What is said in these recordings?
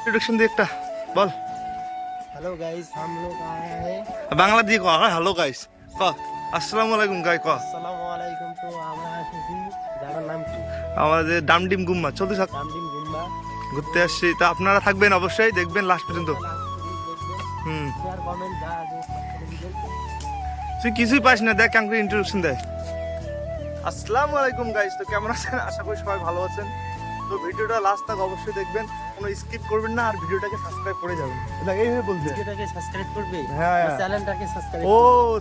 Introduction दे एकटा बोल। Hello guys, हम लोग आए हैं। বাংলা দিয়ে কো হ্যালো গাইস ক আসসালামু আলাইকুম গাই ক আসসালামু আলাইকুম। তো আমরা এসেছি, জায়গার নাম কি? আমাদের ডামডিম গুম্মা চলতে থাক ডামডিম গুম্বা। ঘুরতে আসছি, তা আপনারা থাকবেন অবশ্যই, দেখবেন লাস্ট পর্যন্ত। হুম শেয়ার কমেন্ট যা আছে করে দিবেন। তুই কিছুই পাস না, দেখ কেমন করে ইন্ট্রোডাকশন দেয়। আসসালামু আলাইকুম গাইস, তো কেমন আছেন? আশা করি সবাই ভালো আছেন। তো ভিডিওটা লাস্ট তক অবশ্যই দেখবেন, কোনো স্কিপ করবেন না, আর ভিডিওটাকে সাবস্ক্রাইব করে যাবেন। দেখ এইভাবে বলতে ভিডিওটাকে সাবস্ক্রাইব করবে, হ্যাঁ চ্যানেলটাকে সাবস্ক্রাইব ও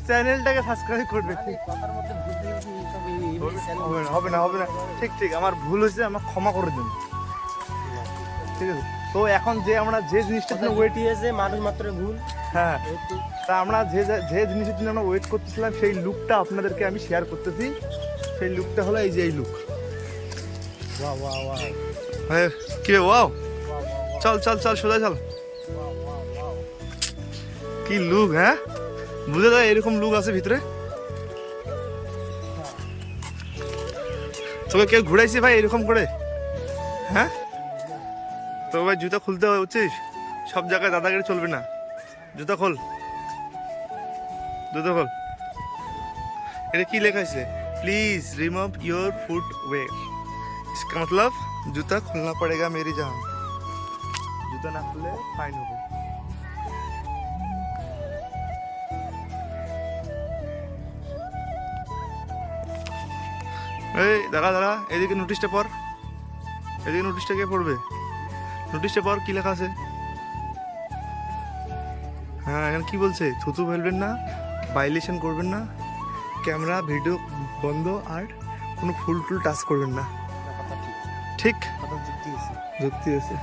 চ্যানেলটাকে সাবস্ক্রাইব করবে। কথার মধ্যে বুঝতে গেছি সব হবে না হবে না, ঠিক ঠিক আমার ভুল হয়েছে, আমার ক্ষমা করে দিন, ঠিক আছে? তো এখন যে আমরা যে জিনিসটার জন্য ওয়েট, হয়েছে মানুষ মাত্র ভুল। হ্যাঁ তা আমরা যে যে জিনিসের জন্য আমরা ওয়েট করতেছিলাম সেই লুকটা আপনাদেরকে আমি শেয়ার করতেছি। সেই লুকটা হলো এই যে এই লুক। ওয়াও ওয়াও ওয়াও কি রে ওয়াও, চল চল চল সোজা চল। কি লুক, হ্যাঁ বুঝে যায় এরকম লুক আছে ভিতরে। তোকে কেউ ঘুরাইছে ভাই এরকম করে? হ্যাঁ তো ভাই জুতা খুলতে হচ্ছিস, সব জায়গায় দাদাগিরি চলবে না। জুতা খোল, জুতা খোল। এটা কি লেখা আছে? Please remove your footwear. इसका मतलब जूता खुलना पड़ेगा मेरी जान। जूता ना खुले फाइन होगा। এই দাঁড়া দাঁড়া, এদিকে নোটিশটা পড়, এদিকে নোটিশটা কে পড়বে? নোটিশটা পড়, কি লেখা আছে? হ্যাঁ এখানে কি বলছে? থুতু ফেলবেন না, ভাইলেশন করবেন না, ক্যামেরা ভিডিও বন্ধ, আর কোনো ফুল টুল টাচ করবেন না। ঠিক কথা যুক্তি আছে। যুক্তি আছে।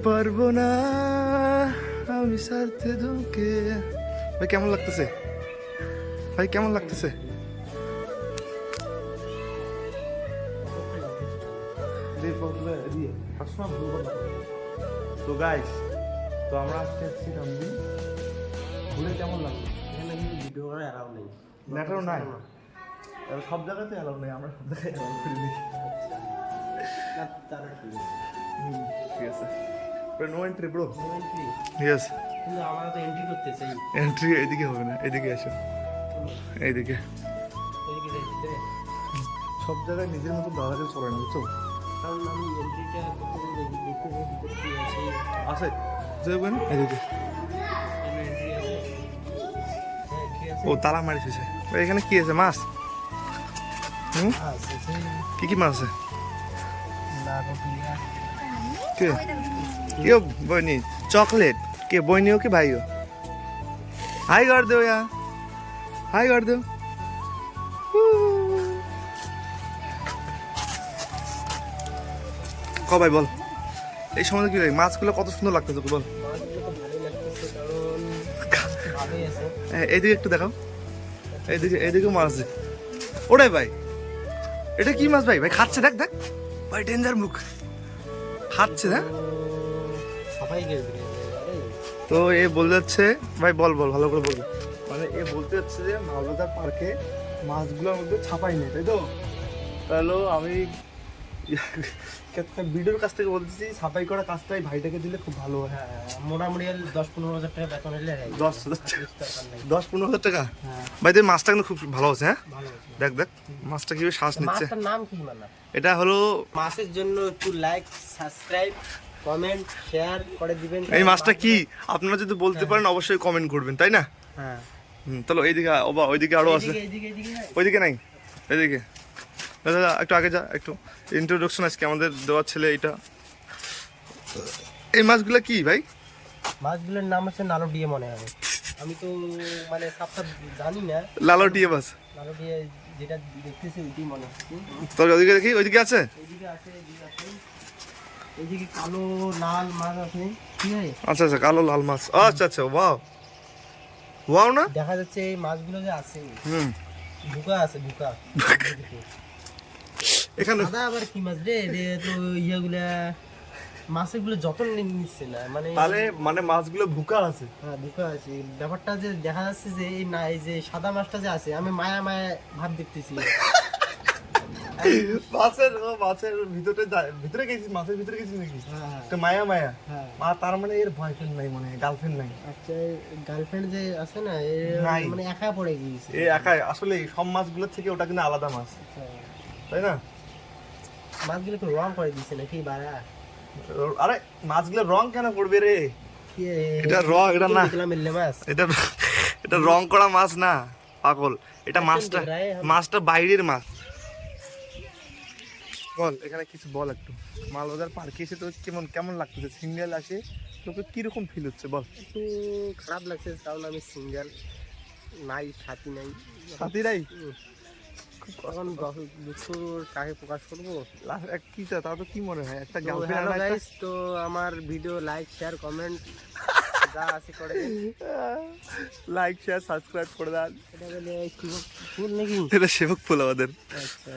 পারবো না আমি সারতে ধোকে। ভাই কেমন লাগতেছে? ভাই কেমন লাগতেছে? তো গাইস, তো আমরা আজকে আসছি রামদি, ঘুরে কেমন লাগলো? এখানে কিন্তু ভিডিও করা অ্যালাউ নেই। ম্যাটারও নাই, সব জায়গাতে অ্যালাউ নেই, আমরা সব জায়গায় অ্যালাউ করি নি। না তার কি? ঠিক আছে, no entry bro. Entry. Yes, কিন্তু আমরা তো এন্ট্রি করতে চাই। এন্ট্রি এদিকে হবে না, এদিকে আসো, এইদিকে। এদিকে যাইতে। সব জায়গায় নিজের মতো দাদাকে চলে না, বুঝছো? কারণ আমি এন্ট্রিটা করতে গেলে দেখতে ভিতরে কি আছে। আছে যাবেন এদিকে। এন্ট্রি আছে। হ্যাঁ এন্ট্রি আছে। ও তালা মারিছে। এখানে কি আছে? মাছ? হুম আছে কি মাছ আছে? না রুটিয়া। কে यो बहनी चॉकलेट के बहनी हो कि भाई हो? हाई कर दो यार, हाई कर दो। ক ভাই বল, এই সময় কি লাগে? মাছগুলো কত সুন্দর লাগতেছে বল। মাছগুলো তো ভালোই লাগতেছে, কারণ ভালোই আছে। এইদিকে একটু দেখাও, এইদিকে এইদিকে মাছ আছে। ওরে ভাই এটা কি মাছ ভাই? ভাই খাচ্ছে, দেখ দেখ ভাই, ডেঞ্জার মুখ, খাচ্ছে। হ্যাঁ সবাই গেছে। তো এ বলতে যাচ্ছে, ভাই বল বল ভালো করে বল। মানে এ বলতে যাচ্ছে যে মালবাজার পার্কে মাছগুলোর মধ্যে ছাপাই নেই, তাই তো? তাহলে আমি ভিডিওর কাছ থেকে বলতেছি ছাপাই করা কাজটাই ভাইটাকে দিলে খুব ভালো হয়। হ্যাঁ মোটামুটি 10-15 হাজার টাকা বেতন হলে 10-15 হাজার টাকা। হ্যাঁ ভাই তুই মাছটা কিন্তু খুব ভালো আছে। হ্যাঁ ভালো আছে। দেখ দেখ মাছটা কিভাবে শ্বাস নিচ্ছে। মাছটার নাম কি মানে? এটা হলো, মাছের জন্য একটু লাইক, সাবস্ক্রাইব, কমেন্ট, শেয়ার করে দিবেন। এই মাছটা কি আপনারা যদি বলতে পারেন অবশ্যই কমেন্ট করবেন, তাই না? হ্যাঁ তাহলে এইদিকে ওইদিকে আরো আছে, এইদিকে ওইদিকে নাই, এদিকে। দাদা একটু আগে যা, একটু ইন্ট্রোডাকশন আজকে আমাদের দেওয়ার ছেলে এইটা। এই মাছগুলো কি ভাই? মাছগুলোর নাম হচ্ছে নালোডিয়া মনে হয়। আমি তো মানে সবটা জানি না। লালটিয়া মাছ, নালোডিয়া যেটা দেখতেছি ওইটাই মনে হচ্ছে। তোর ওইদিকে দেখি, ওইদিকে আছে, এইদিকে আছে, এইদিকে আছে, এইদিকে কালো লাল মাছ আছে। ঠিক আছে, আচ্ছা আচ্ছা কালো লাল মাছ, আচ্ছা আচ্ছা ওয়াও ওয়াও না দেখা যাচ্ছে এই মাছগুলো যে আছে ভুকা আছে, ভুকা। এখানে দাদা আবার কি মাছ রে? তো ইয়েগুলা মাছগুলো যত্ন নিচ্ছে না, মানে তাহলে মানে মাছগুলো ভুকা আছে। হ্যাঁ ঢুকা আছে। ব্যাপারটা যে দেখা যাচ্ছে যে এই না, এই যে সাদা মাছটা যে আছে, আমি মায়া মায়া ভাব দেখতেছি। মাছের ভিতরে গেছিস, মাছের ভিতরে গেছিস নাকি? হ্যাঁ একটা মায়া মায়া। হ্যাঁ। তার মানে এর বয়ফ্রেন্ড নাই, মানে গার্লফ্রেন্ড নাই। আচ্ছা, গার্লফ্রেন্ড যে আছে না, নাই। মানে একা পড়ে গিয়েছে। এ একাই আসলে সব মাছগুলোর থেকে ওটা কিন্তু আলাদা মাছ, আচ্ছা, তাই না? মাছগুলো তো রং করে দিচ্ছে নাকি বাড়া? আরে মাছগুলো রং কেন করবে রে? কি এটা রং, এটা না, দেখলাম এলে মাছ। এটা রং করা মাছ না পাগল, এটা মাছটা বাইরের মাছ। বল এখানে কিছু বল একটু। মালবাজার পার্কে এসে তো কেমন কেমন লাগতেছে? সিঙ্গেল আসে তোকে কিরকম ফিল হচ্ছে বল? একটু খারাপ লাগছে, কারণ আমি সিঙ্গেল, নাই সাথী নাই। সাথীরাই এখন দুঃখ কাকে প্রকাশ করবো? কি তা তো কি মনে হয় একটা তো গার্লফ্রেন্ড হ্যালো গাইস, তো আমার ভিডিও লাইক শেয়ার কমেন্ট যা আছে করে দিন। লাইক শেয়ার সাবস্ক্রাইব করে দেন। এটা বলে ফুল নাকি? এটা সেবক ফুল আমাদের। আচ্ছা।